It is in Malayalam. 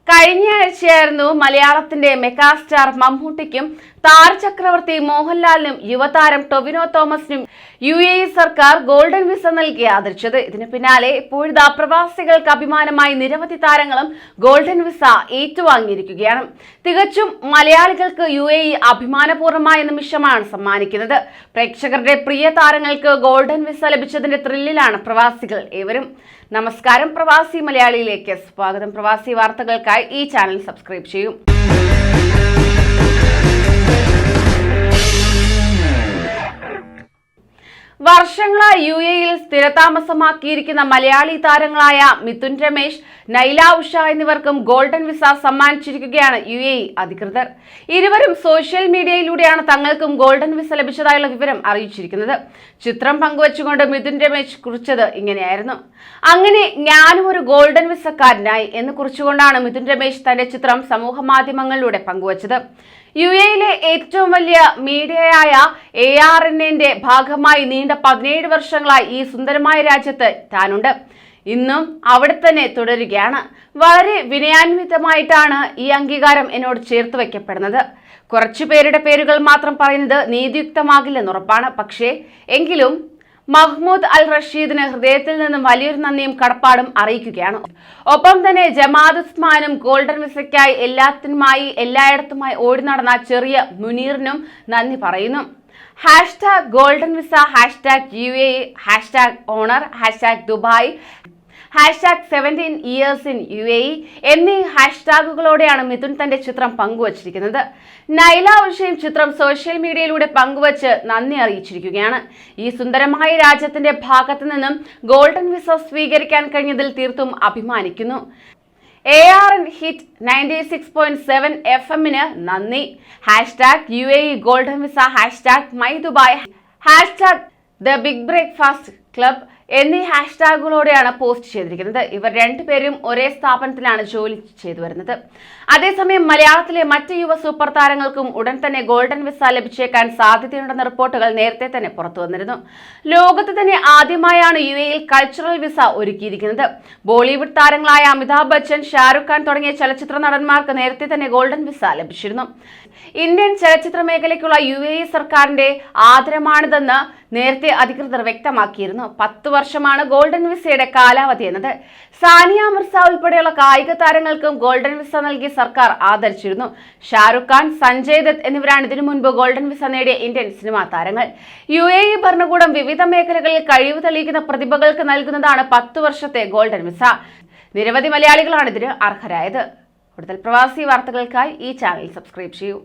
കഴിഞ്ഞയാഴ്ചയായിരുന്നു മലയാളത്തിന്റെ മെഗാസ്റ്റാർ മമ്മൂട്ടിക്കും താരചക്രവർത്തി മോഹൻലാലിനും യുവതാരം ടൊവിനോ തോമസിനും UAE സർക്കാർ ഗോൾഡൻ വിസ നൽകി ആദരിച്ചത്. ഇതിന് പിന്നാലെ ഇപ്പോഴിതാ പ്രവാസികൾക്ക് അഭിമാനമായി നിരവധി താരങ്ങളും ഗോൾഡൻ വിസ ഏറ്റുവാങ്ങിയിരിക്കുകയാണ്. തികച്ചും മലയാളികൾക്ക് UAE അഭിമാനപൂർണമായ നിമിഷമാണ് സമ്മാനിക്കുന്നത്. പ്രേക്ഷകരുടെ പ്രിയ താരങ്ങൾക്ക് ഗോൾഡൻ വിസ ലഭിച്ചതിന്റെ ത്രില്ലിലാണ് പ്രവാസികൾ ഏവരും. നമസ്കാരം, പ്രവാസി മലയാളിയിലേക്ക് സ്വാഗതം. പ്രവാസി വാർത്തകൾക്കായി ഈ ചാനൽ സബ്സ്ക്രൈബ് ചെയ്യൂ. വർഷങ്ങളായി UAEയിൽ സ്ഥിരതാമസമാക്കിയിരിക്കുന്ന മലയാളി താരങ്ങളായ മിഥുൻ രമേശ്, നൈല ഉഷ എന്നിവർക്കും ഗോൾഡൻ വിസ സമ്മാനിച്ചിരിക്കുകയാണ് UAE അധികൃതർ. ഇരുവരും സോഷ്യൽ മീഡിയയിലൂടെയാണ് തങ്ങൾക്കും ഗോൾഡൻ വിസ ലഭിച്ചതായുള്ള വിവരം അറിയിച്ചിരിക്കുന്നത്. ചിത്രം പങ്കുവച്ചുകൊണ്ട് മിഥുൻ രമേശ് കുറിച്ചത് ഇങ്ങനെയായിരുന്നു: അങ്ങനെ ഞാനും ഒരു ഗോൾഡൻ വിസക്കാരനായി എന്ന് കുറിച്ചുകൊണ്ടാണ് മിഥുൻ രമേശ് തന്റെ ചിത്രം സമൂഹ മാധ്യമങ്ങളിലൂടെ പങ്കുവച്ചത്. UAEയിലെ ഏറ്റവും വലിയ മീഡിയയായ ARNന്റെ ഭാഗമായി നീണ്ട 17 വർഷങ്ങളായി ഈ സുന്ദരമായ രാജ്യത്ത് താനുണ്ട്. ഇന്നും അവിടെ തന്നെ തുടരുകയാണ്. വളരെ വിനയാന്വിതമായിട്ടാണ് ഈ അംഗീകാരം എന്നോട് ചേർത്ത് വയ്ക്കപ്പെടുന്നത്. കുറച്ചു പേരുടെ പേരുകൾ മാത്രം പറയുന്നത് നീതിയുക്തമാകില്ലെന്നുറപ്പാണ്. പക്ഷേ എങ്കിലും മഹ്മൂദ് അൽ റഷീദിന് ഹൃദയത്തിൽ നിന്നും വലിയൊരു നന്ദിയും കടപ്പാടും അറിയിക്കുകയാണ്. ഒപ്പം തന്നെ ജമാഅത്ത് ഉസ്മാനും ഗോൾഡൻ വിസയ്ക്കായി എല്ലായിടത്തുമായി ഓടി നടന്ന ചെറിയ മുനീറിനും നന്ദി പറയുന്നു. #Golden visa, #UAE, #honour, #Dubai, #17 years in UAE എന്നീ ഹാഷ്ടാഗുകളോടെയാണ് മിഥുൻ തന്റെ ചിത്രം പങ്കുവച്ചിരിക്കുന്നത്. നൈല ഉഷയും ചിത്രം സോഷ്യൽ മീഡിയയിലൂടെ പങ്കുവച്ച് നന്ദി അറിയിച്ചിരിക്കുകയാണ്. ഈ സുന്ദരമായ രാജ്യത്തിന്റെ ഭാഗത്തു നിന്നും ഗോൾഡൻ വിസ സ്വീകരിക്കാൻ കഴിഞ്ഞതിൽ തീർത്തും അഭിമാനിക്കുന്നു. ARN ഹിറ്റ് 96.7 FM-ന് നന്ദി. #UAE golden visa, #my Dubai, #the big breakfast club എന്നീ ഹാഷ്ടാഗുകളോടെയാണ് പോസ്റ്റ് ചെയ്തിരിക്കുന്നത്. ഇവർ രണ്ടുപേരും ഒരേ സ്ഥാപനത്തിലാണ് ജോലി ചെയ്തു വരുന്നത്. അതേസമയം മലയാളത്തിലെ മറ്റ് യുവ സൂപ്പർ താരങ്ങൾക്കും ഉടൻ തന്നെ ഗോൾഡൻ വിസ ലഭിച്ചേക്കാൻ സാധ്യതയുണ്ടെന്ന റിപ്പോർട്ടുകൾ നേരത്തെ തന്നെ പുറത്തു വന്നിരുന്നു. ലോകത്ത് തന്നെ ആദ്യമായാണ് UAEയിൽ കൾച്ചറൽ വിസ ഒരുക്കിയിരിക്കുന്നത്. ബോളിവുഡ് താരങ്ങളായ അമിതാഭ് ബച്ചൻ, ഷാരൂഖ് ഖാൻ തുടങ്ങിയ ചലച്ചിത്ര നടന്മാർക്ക് നേരത്തെ തന്നെ ഗോൾഡൻ വിസ ലഭിച്ചിരുന്നു. ഇന്ത്യൻ ചലച്ചിത്ര മേഖലയ്ക്കുള്ള UAE സർക്കാരിന്റെ ആദരമാണിതെന്ന് നേരത്തെ അധികൃതർ വ്യക്തമാക്കിയിരുന്നു. 10 വർഷമാണ് ഗോൾഡൻ വിസയുടെ കാലാവധി എന്നത്. സാനിയ മിർസ ഉൾപ്പെടെയുള്ള കായിക താരങ്ങൾക്കും ഗോൾഡൻ വിസ നൽകി സർക്കാർ ആദരിച്ചിരുന്നു. ഷാരൂഖ് ഖാൻ, സഞ്ജയ് ദത്ത് എന്നിവരാണ് ഇതിനു മുൻപ് ഗോൾഡൻ വിസ നേടിയ ഇന്ത്യൻ സിനിമാ താരങ്ങൾ. UAE ഭരണകൂടം വിവിധ മേഖലകളിൽ കഴിവ് തെളിയിക്കുന്ന പ്രതിഭകൾക്ക് നൽകുന്നതാണ് 10 വർഷത്തെ ഗോൾഡൻ വിസ. നിരവധി മലയാളികളാണ് ഇതിന് അർഹരായത്. കൂടുതൽ പ്രവാസി വാർത്തകൾക്കായി ഈ ചാനൽ സബ്സ്ക്രൈബ് ചെയ്യൂ.